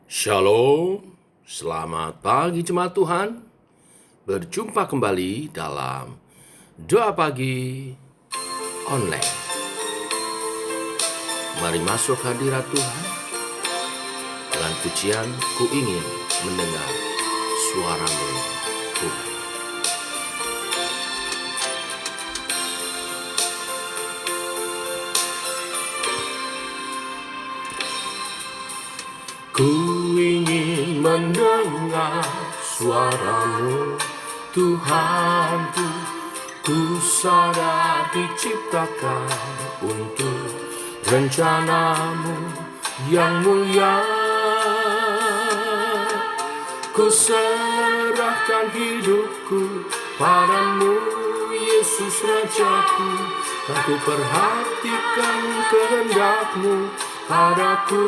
Shalom, selamat pagi jemaat Tuhan. Berjumpa kembali dalam Doa Pagi Online. Mari masuk hadirat Tuhan. Dengan pujian, ku ingin mendengar suara-Mu, Tuhan. Ku ingin mendengar suara-Mu, Tuhanku. Ku sadar diciptakan untuk rencana-Mu yang mulia. Ku serahkan hidupku padamu, Yesus Rajaku. Dan ku perhatikan kehendak-Mu padaku.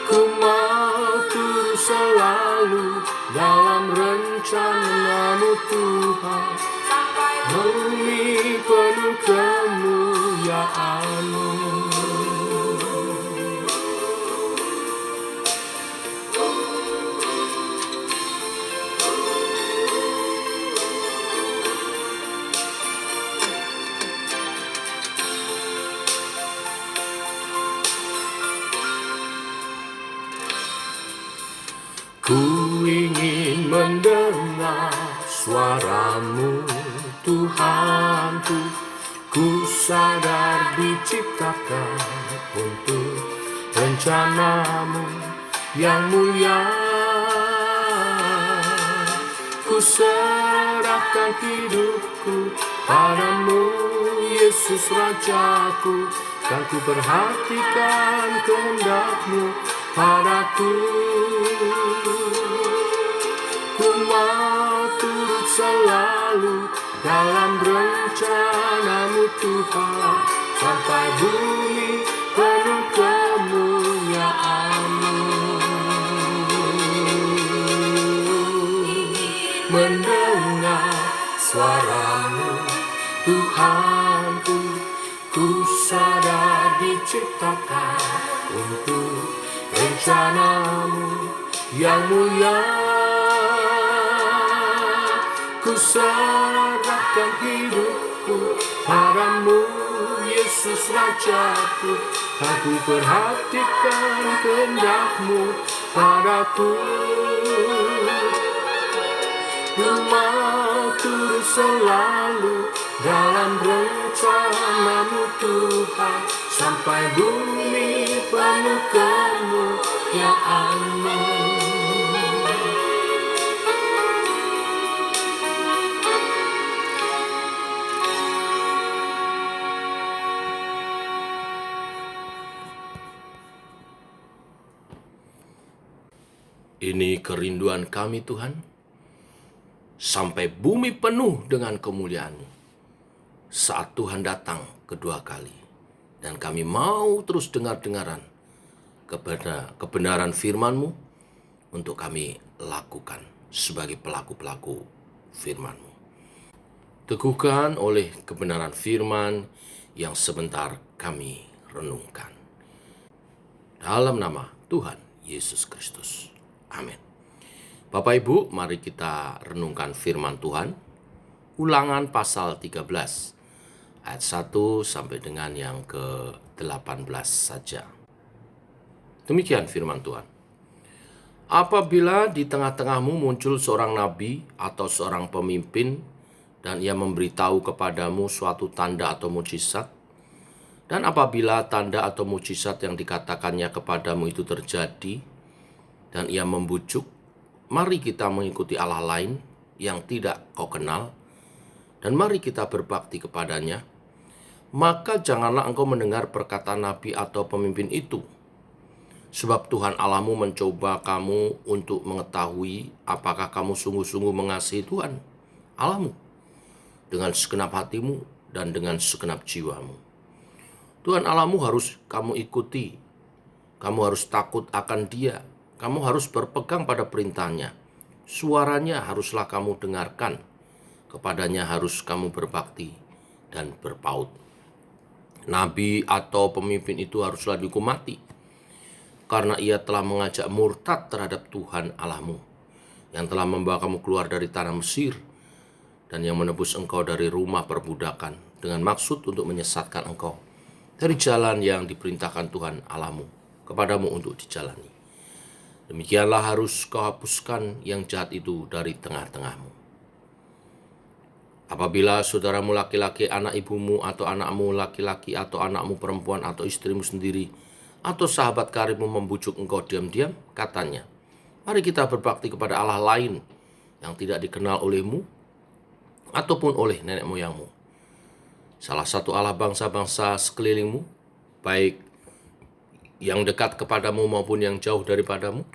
Ku mau turut selalu dalam rencana-Mu, Tuhan. Bumi penuh kemuliaan-Mu. Ku ingin mendengar suara-Mu, Tuhanku. Ku sadar diciptakan untuk rencana-Mu yang mulia. Ku serahkan hidupku padamu, Yesus Rajaku. Dan ku perhatikan kehendak-Mu padaku. Ku mau turut selalu dalam rencana-Mu, Tuhan. Sampai bumi penuh kemuliaan-Mu. Mendengar suara-Mu, Tuhanku. Ku sadar diciptakan untuk rencana-Mu yang mulia. Ku serahkan hidupku padamu, Yesus Rajaku. Aku perhatikan kehendak-Mu padaku. Ku mau turut selalu dalam rencana-Mu, Tuhan. Sampai bumi penuh kemuliaan-Mu. Ini kerinduan kami, Tuhan. Sampai bumi penuh dengan kemuliaan-Mu saat Tuhan datang kedua kali. Dan kami mau terus dengar-dengaran kebenaran firman-Mu untuk kami lakukan sebagai pelaku-pelaku firman-Mu. Teguhkan oleh kebenaran firman yang sebentar kami renungkan. Dalam nama Tuhan Yesus Kristus. Amin. Bapak Ibu, mari kita renungkan firman Tuhan. Ulangan pasal 13 ayat 1 sampai dengan yang ke-18 saja. Demikian firman Tuhan. Apabila di tengah-tengahmu muncul seorang nabi atau seorang pemimpin dan ia memberitahu kepadamu suatu tanda atau mujizat, dan apabila tanda atau mujizat yang dikatakannya kepadamu itu terjadi dan ia membujuk, mari kita mengikuti Allah lain yang tidak kau kenal, dan mari kita berbakti kepadanya. Maka janganlah engkau mendengar perkataan nabi atau pemimpin itu. Sebab Tuhan Allahmu mencoba kamu untuk mengetahui apakah kamu sungguh-sungguh mengasihi Tuhan Allahmu dengan segenap hatimu dan dengan segenap jiwamu. Tuhan Allahmu harus kamu ikuti. Kamu harus takut akan Dia. Kamu harus berpegang pada perintahnya. Suaranya haruslah kamu dengarkan. Kepadanya harus kamu berbakti dan berpaut. Nabi atau pemimpin itu haruslah dihukum mati. karena ia telah mengajak murtad terhadap Tuhan Allahmu, yang telah membawa kamu keluar dari tanah Mesir, dan yang menebus engkau dari rumah perbudakan, dengan maksud untuk menyesatkan engkau dari jalan yang diperintahkan Tuhan Allahmu kepadamu untuk dijalani. Demikianlah harus kau hapuskan yang jahat itu dari tengah-tengahmu. Apabila saudaramu laki-laki, anak ibumu, atau anakmu laki-laki, atau anakmu perempuan, atau istrimu sendiri, atau sahabat karibmu membujuk engkau diam-diam, katanya, mari kita berbakti kepada Allah lain yang tidak dikenal olehmu, ataupun oleh nenek moyangmu, salah satu Allah bangsa-bangsa sekelilingmu, baik yang dekat kepadamu maupun yang jauh daripadamu,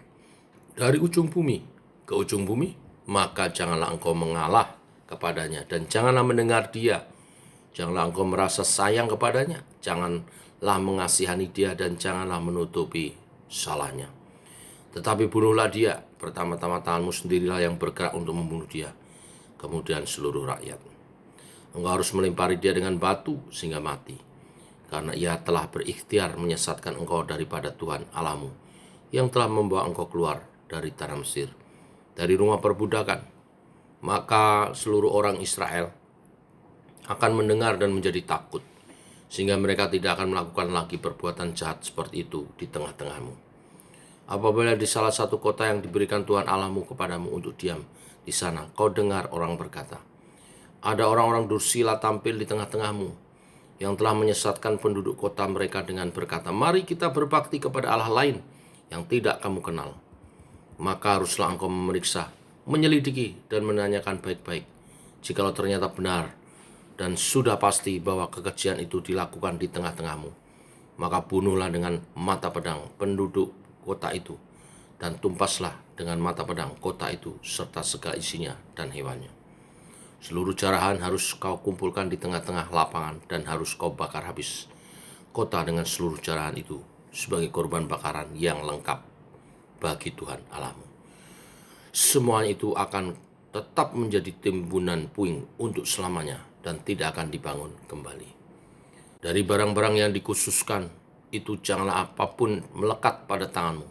dari ujung bumi ke ujung bumi, maka janganlah engkau mengalah kepadanya, dan janganlah mendengar dia. Janganlah engkau merasa sayang kepadanya, janganlah mengasihani dia, dan janganlah menutupi salahnya. Tetapi bunuhlah dia, pertama-tama tanganmu sendirilah yang bergerak untuk membunuh dia, kemudian seluruh rakyat. Engkau harus melempari dia dengan batu sehingga mati, karena ia telah berikhtiar menyesatkan engkau daripada Tuhan Allahmu, yang telah membawa engkau keluar dari tanah Mesir, dari rumah perbudakan. Maka seluruh orang Israel akan mendengar dan menjadi takut, sehingga mereka tidak akan melakukan lagi perbuatan jahat seperti itu di tengah-tengahmu. Apabila di salah satu kota yang diberikan Tuhan Allahmu kepadamu untuk diam di sana, kau dengar orang berkata, ada orang-orang dursila tampil di tengah-tengahmu, yang telah menyesatkan penduduk kota mereka dengan berkata, mari kita berbakti kepada Allah lain yang tidak kamu kenal. Maka haruslah engkau memeriksa, menyelidiki, dan menanyakan baik-baik. Jikalau ternyata benar dan sudah pasti bahwa kekejian itu dilakukan di tengah-tengahmu, maka bunuhlah dengan mata pedang penduduk kota itu, dan tumpaslah dengan mata pedang kota itu serta segala isinya dan hewannya. Seluruh jarahan harus kau kumpulkan di tengah-tengah lapangan, dan harus kau bakar habis kota dengan seluruh jarahan itu sebagai korban bakaran yang lengkap bagi Tuhan Allahmu. Semuanya itu akan tetap menjadi timbunan puing untuk selamanya dan tidak akan dibangun kembali. Dari barang-barang yang dikhususkan itu janganlah apapun melekat pada tanganmu,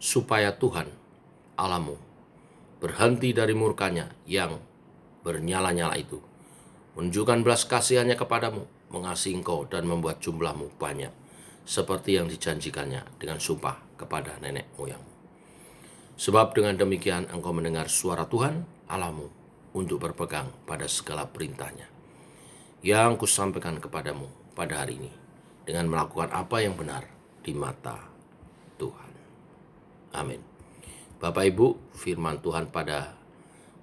supaya Tuhan Allahmu berhenti dari murkanya yang bernyala-nyala itu, menunjukkan belas kasihannya kepadamu, mengasihi engkau dan membuat jumlahmu banyak, seperti yang dijanjikannya dengan sumpah kepada nenek moyangmu. Sebab dengan demikian engkau mendengar suara Tuhan Allahmu untuk berpegang pada segala perintahnya yang kusampaikan kepadamu pada hari ini, dengan melakukan apa yang benar di mata Tuhan. Amin. Bapak Ibu, firman Tuhan pada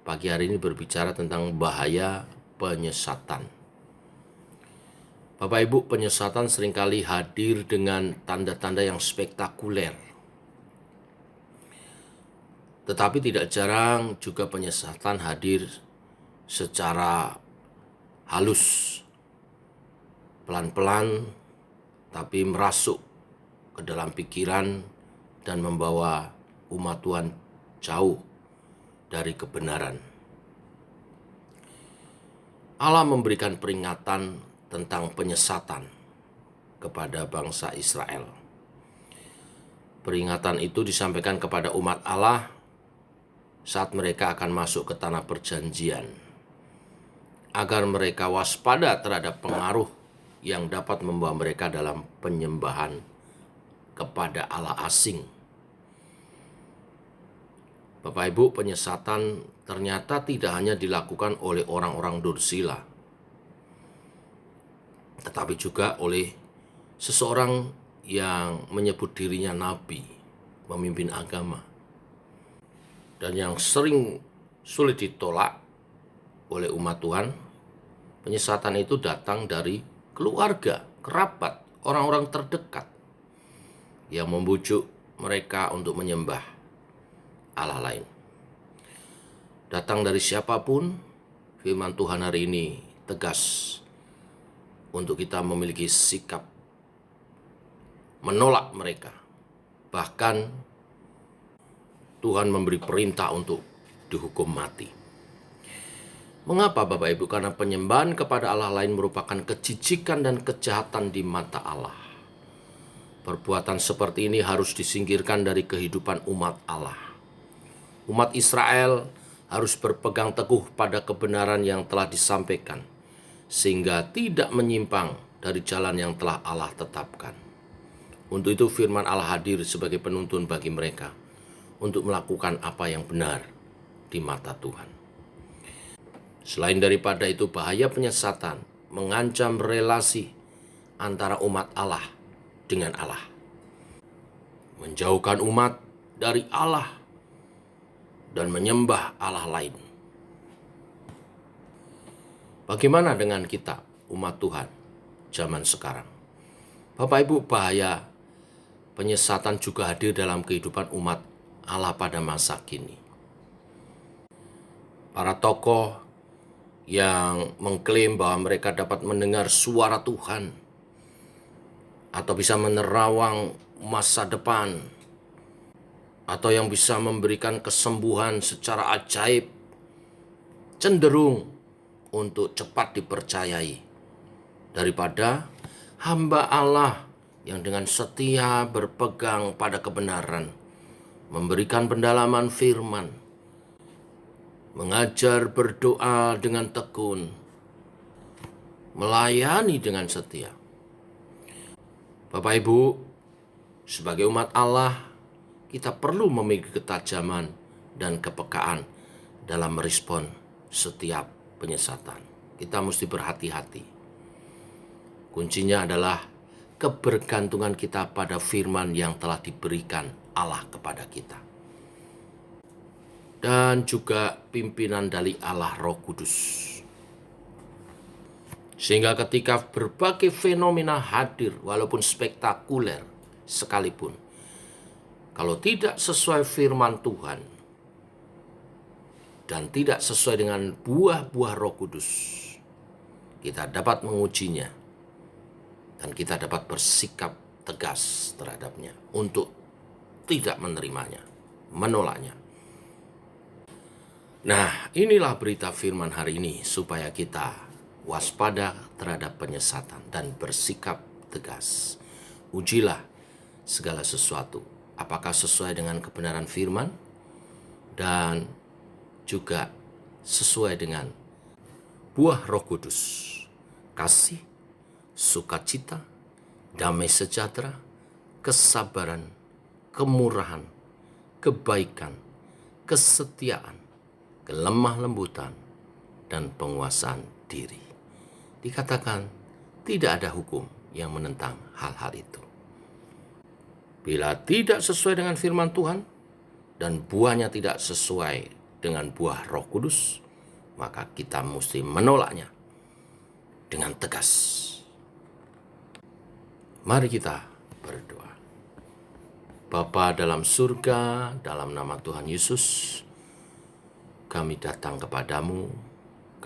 pagi hari ini berbicara tentang bahaya penyesatan. Bapak Ibu, penyesatan seringkali hadir dengan tanda-tanda yang spektakuler. Tetapi tidak jarang juga penyesatan hadir secara halus, pelan-pelan, tapi merasuk ke dalam pikiran dan membawa umat Tuhan jauh dari kebenaran. Allah memberikan peringatan tentang penyesatan kepada bangsa Israel. Peringatan itu disampaikan kepada umat Allah saat mereka akan masuk ke tanah perjanjian, agar mereka waspada terhadap pengaruh yang dapat membawa mereka dalam penyembahan kepada Allah asing. Bapak Ibu, penyesatan ternyata tidak hanya dilakukan oleh orang-orang dursila, tetapi juga oleh seseorang yang menyebut dirinya nabi, pemimpin agama, dan yang sering sulit ditolak oleh umat Tuhan. Penyesatan itu datang dari keluarga, kerabat, orang-orang terdekat yang membujuk mereka untuk menyembah Allah lain. Datang dari siapapun, firman Tuhan hari ini tegas untuk kita memiliki sikap menolak mereka. Bahkan Tuhan memberi perintah untuk dihukum mati. Mengapa Bapak Ibu? Karena penyembahan kepada Allah lain merupakan kejijikan dan kejahatan di mata Allah. Perbuatan seperti ini harus disingkirkan dari kehidupan umat Allah. Umat Israel harus berpegang teguh pada kebenaran yang telah disampaikan, sehingga tidak menyimpang dari jalan yang telah Allah tetapkan. Untuk itu firman Allah hadir sebagai penuntun bagi mereka untuk melakukan apa yang benar di mata Tuhan. Selain daripada itu, bahaya penyesatan mengancam relasi antara umat Allah dengan Allah, menjauhkan umat dari Allah dan menyembah Allah lain. Bagaimana dengan kita, umat Tuhan, zaman sekarang? Bapak Ibu, bahaya penyesatan juga hadir dalam kehidupan umat Allah pada masa kini. Para tokoh yang mengklaim bahwa mereka dapat mendengar suara Tuhan atau bisa menerawang masa depan atau yang bisa memberikan kesembuhan secara ajaib, cenderung untuk cepat dipercayai daripada hamba Allah yang dengan setia berpegang pada kebenaran, memberikan pendalaman firman, mengajar berdoa dengan tekun, melayani dengan setia. Bapak Ibu, sebagai umat Allah, kita perlu memiliki ketajaman dan kepekaan dalam merespon setiap penyesatan. Kita mesti berhati-hati. Kuncinya adalah kebergantungan kita pada firman yang telah diberikan Allah kepada kita. Dan juga pimpinan dari Allah Roh Kudus. Sehingga ketika berbagai fenomena hadir, walaupun spektakuler sekalipun, kalau tidak sesuai firman Tuhan dan tidak sesuai dengan buah-buah Roh Kudus, kita dapat mengujinya dan kita dapat bersikap tegas terhadapnya untuk tidak menerimanya, menolaknya. Nah, inilah berita firman hari ini supaya kita waspada terhadap penyesatan dan bersikap tegas. Ujilah segala sesuatu, apakah sesuai dengan kebenaran firman dan juga sesuai dengan buah Roh Kudus, kasih, sukacita, damai sejahtera, kesabaran, kemurahan, kebaikan, kesetiaan, kelemah lembutan, dan penguasaan diri. Dikatakan tidak ada hukum yang menentang hal-hal itu. Bila tidak sesuai dengan firman Tuhan dan buahnya tidak sesuai dengan buah Roh Kudus, maka kita mesti menolaknya dengan tegas. Mari kita berdoa. Bapa dalam surga, dalam nama Tuhan Yesus, kami datang kepadamu.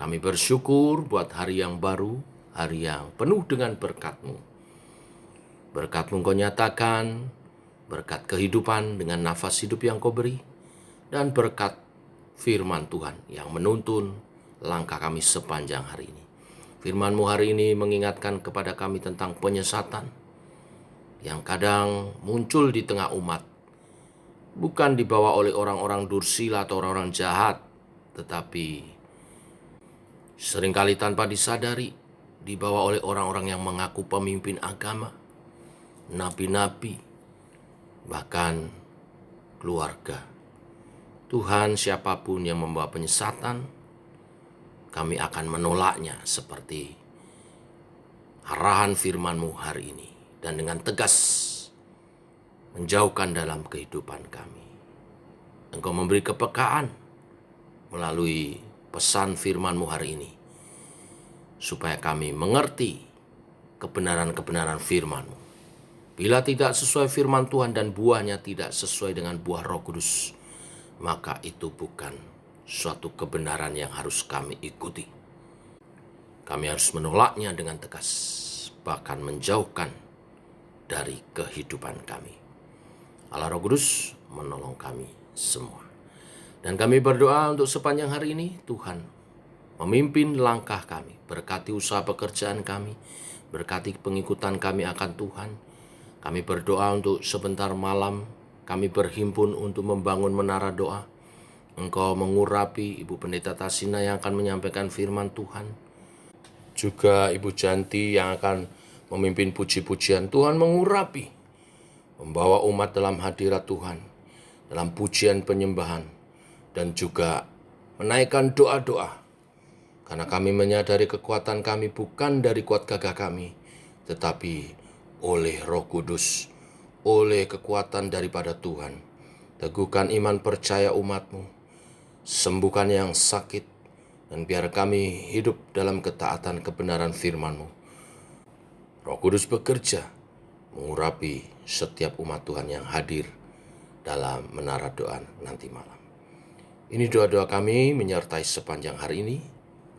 Kami bersyukur buat hari yang baru, hari yang penuh dengan berkat-Mu. Berkat-Mu Kau nyatakan, berkat kehidupan dengan nafas hidup yang Kau beri, dan berkat firman Tuhan yang menuntun langkah kami sepanjang hari ini. Firman-Mu hari ini mengingatkan kepada kami tentang penyesatan yang kadang muncul di tengah umat, bukan dibawa oleh orang-orang dursila atau orang-orang jahat, tetapi seringkali tanpa disadari dibawa oleh orang-orang yang mengaku pemimpin agama, nabi-nabi, bahkan keluarga. Tuhan, siapapun yang membawa penyesatan, kami akan menolaknya seperti arahan firman-Mu hari ini, dan dengan tegas menjauhkan dalam kehidupan kami. Engkau memberi kepekaan melalui pesan firman-Mu hari ini, supaya kami mengerti kebenaran-kebenaran firman-Mu. Bila tidak sesuai firman Tuhan dan buahnya tidak sesuai dengan buah Roh Kudus, maka itu bukan suatu kebenaran yang harus kami ikuti. Kami harus menolaknya dengan tegas, bahkan menjauhkan dari kehidupan kami. Allah Roh Kudus menolong kami semua. Dan kami berdoa untuk sepanjang hari ini, Tuhan memimpin langkah kami, berkati usaha pekerjaan kami, berkati pengikutan kami akan Tuhan, Kami berdoa untuk sebentar malam, kami berhimpun untuk membangun menara doa. Engkau mengurapi Ibu Pendeta Tasina yang akan menyampaikan firman Tuhan. Juga Ibu Janti yang akan memimpin puji-pujian. Tuhan mengurapi, membawa umat dalam hadirat Tuhan, dalam pujian penyembahan, dan juga menaikkan doa-doa. Karena kami menyadari kekuatan kami bukan dari kuat gagah kami, tetapi oleh Roh Kudus, oleh kekuatan daripada Tuhan. Teguhkan iman percaya umat-Mu, sembuhkan yang sakit, dan biar kami hidup dalam ketaatan kebenaran firman-Mu. Roh Kudus bekerja, mengurapi setiap umat Tuhan yang hadir dalam menara doa nanti malam. Ini doa-doa kami menyertai sepanjang hari ini.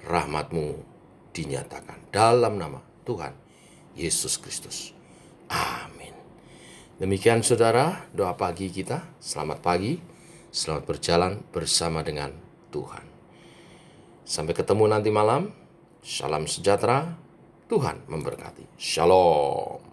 Rahmat-Mu dinyatakan dalam nama Tuhan Yesus Kristus. Amin. Demikian saudara, doa pagi kita. Selamat pagi, selamat berjalan bersama dengan Tuhan. Sampai ketemu nanti malam. Salam sejahtera, Tuhan memberkati. Shalom.